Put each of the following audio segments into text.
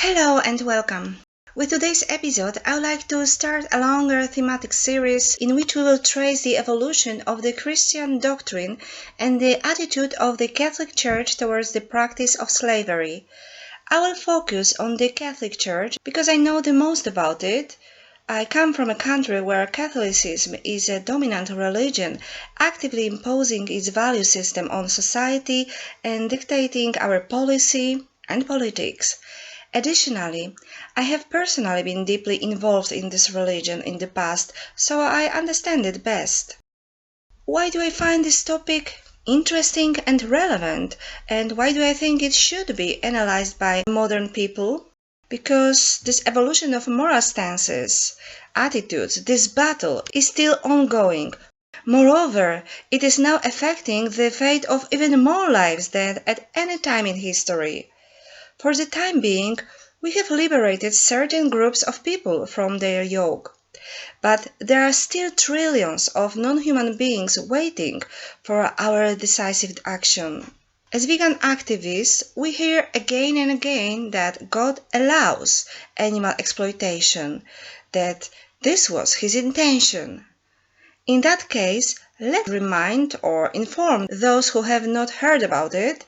Hello and welcome. With today's episode, I would like to start a longer thematic series in which we will trace the evolution of the Christian doctrine and the attitude of the Catholic Church towards the practice of slavery. I will focus on the Catholic Church because I know the most about it. I come from a country where Catholicism is a dominant religion, actively imposing its value system on society and dictating our policy and politics. Additionally, I have personally been deeply involved in this religion in the past, so I understand it best. Why do I find this topic interesting and relevant, and why do I think it should be analyzed by modern people? Because this evolution of moral stances, attitudes, this battle is still ongoing. Moreover, it is now affecting the fate of even more lives than at any time in history. For the time being, we have liberated certain groups of people from their yoke. But there are still trillions of non-human beings waiting for our decisive action. As vegan activists, we hear again and again that God allows animal exploitation, that this was his intention. In that case, let's remind or inform those who have not heard about it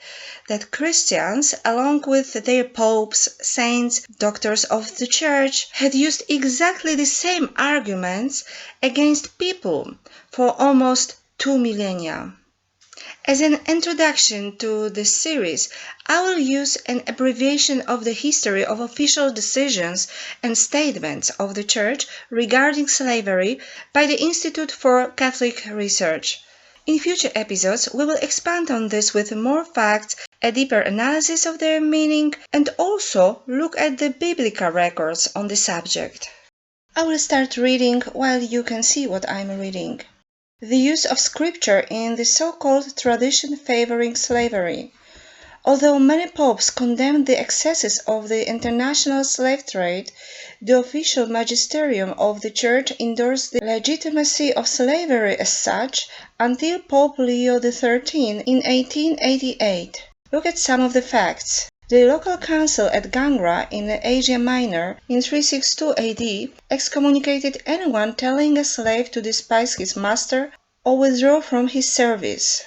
that Christians, along with their popes, saints, doctors of the church, had used exactly the same arguments against people for almost 2 millennia. As an introduction to this series, I will use an abbreviation of the history of official decisions and statements of the Church regarding slavery by the Institute for Catholic Research. In future episodes, we will expand on this with more facts, a deeper analysis of their meaning, and also look at the biblical records on the subject. I will start reading while you can see what I am reading. The use of scripture in the so-called tradition favoring slavery. Although many popes condemned the excesses of the international slave trade, the official magisterium of the Church endorsed the legitimacy of slavery as such until Pope Leo XIII in 1888. Look at some of the facts. The local council at Gangra in Asia Minor in 362 AD excommunicated anyone telling a slave to despise his master or withdraw from his service.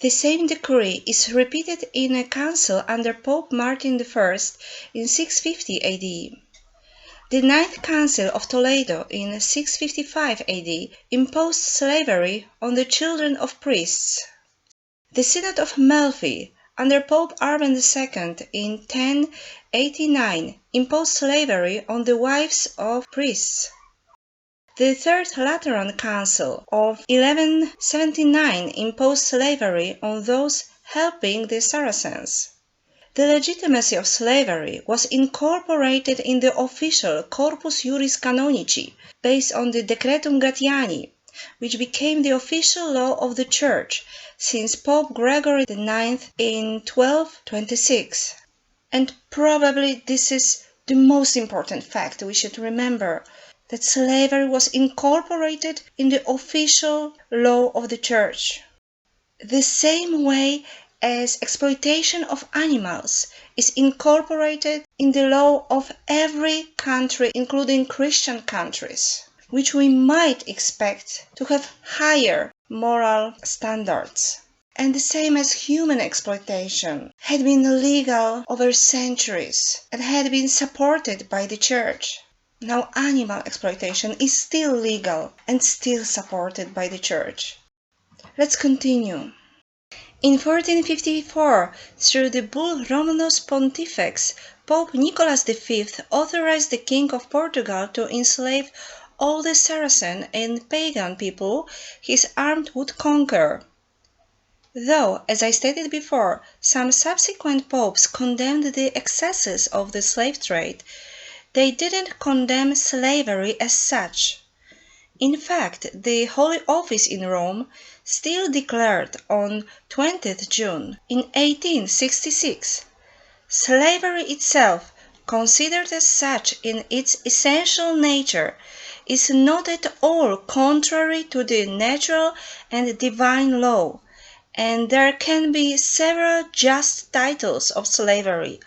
The same decree is repeated in a council under Pope Martin I in 650 AD. The Ninth Council of Toledo in 655 AD imposed slavery on the children of priests. The Synod of Melfi under Pope Urban II in 1089 imposed slavery on the wives of priests. The Third Lateran Council of 1179 imposed slavery on those helping the Saracens. The legitimacy of slavery was incorporated in the official Corpus Juris Canonici based on the Decretum Gratiani, which became the official law of the Church since Pope Gregory IX in 1226. And probably this is the most important fact we should remember, that slavery was incorporated in the official law of the Church. The same way as exploitation of animals is incorporated in the law of every country, including Christian countries, which we might expect to have higher moral standards. And the same as human exploitation had been legal over centuries and had been supported by the Church. Now animal exploitation is still legal and still supported by the Church. Let's continue. In 1454, through the bull Romanus Pontifex, Pope Nicholas V authorized the King of Portugal to enslave all the Saracen and pagan people his armed would conquer. Though, as I stated before, some subsequent popes condemned the excesses of the slave trade, they didn't condemn slavery as such. In fact, the Holy Office in Rome still declared on 20th June in 1866, slavery itself, considered as such in its essential nature, is not at all contrary to the natural and divine law, and there can be several just titles of slavery,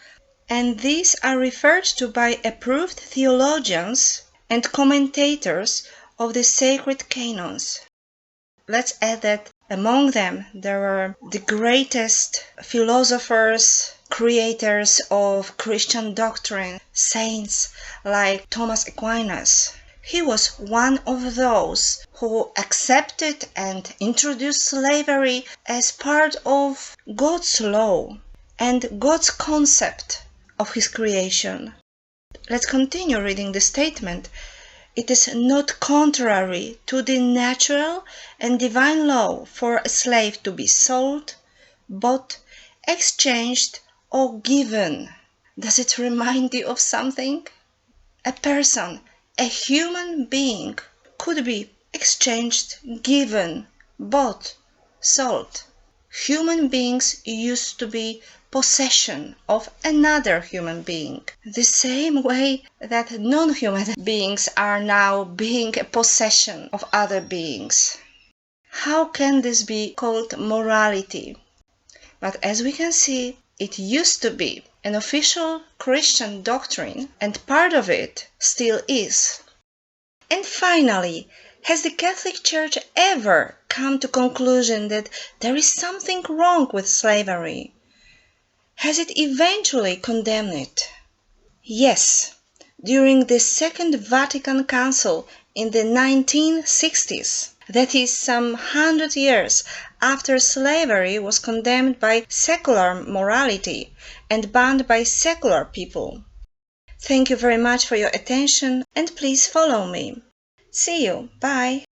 and these are referred to by approved theologians and commentators of the sacred canons. Let's add that among them there were the greatest philosophers, creators of Christian doctrine, saints like Thomas Aquinas. He was one of those who accepted and introduced slavery as part of God's law and God's concept of his creation. Let's continue reading the statement. It is not contrary to the natural and divine law for a slave to be sold, bought, exchanged, or given. Does it remind you of something? A person, a human being, could be exchanged, given, bought, sold. Human beings used to be possession of another human being, the same way that non-human beings are now being a possession of other beings. How can this be called morality? But as we can see, it used to be an official Christian doctrine, and part of it still is. And finally, has the Catholic Church ever come to conclusion that there is something wrong with slavery? Has it eventually condemned it? Yes, during the Second Vatican Council in the 1960s, that is some 100 years after slavery was condemned by secular morality and banned by secular people. Thank you very much for your attention and please follow me. See you. Bye.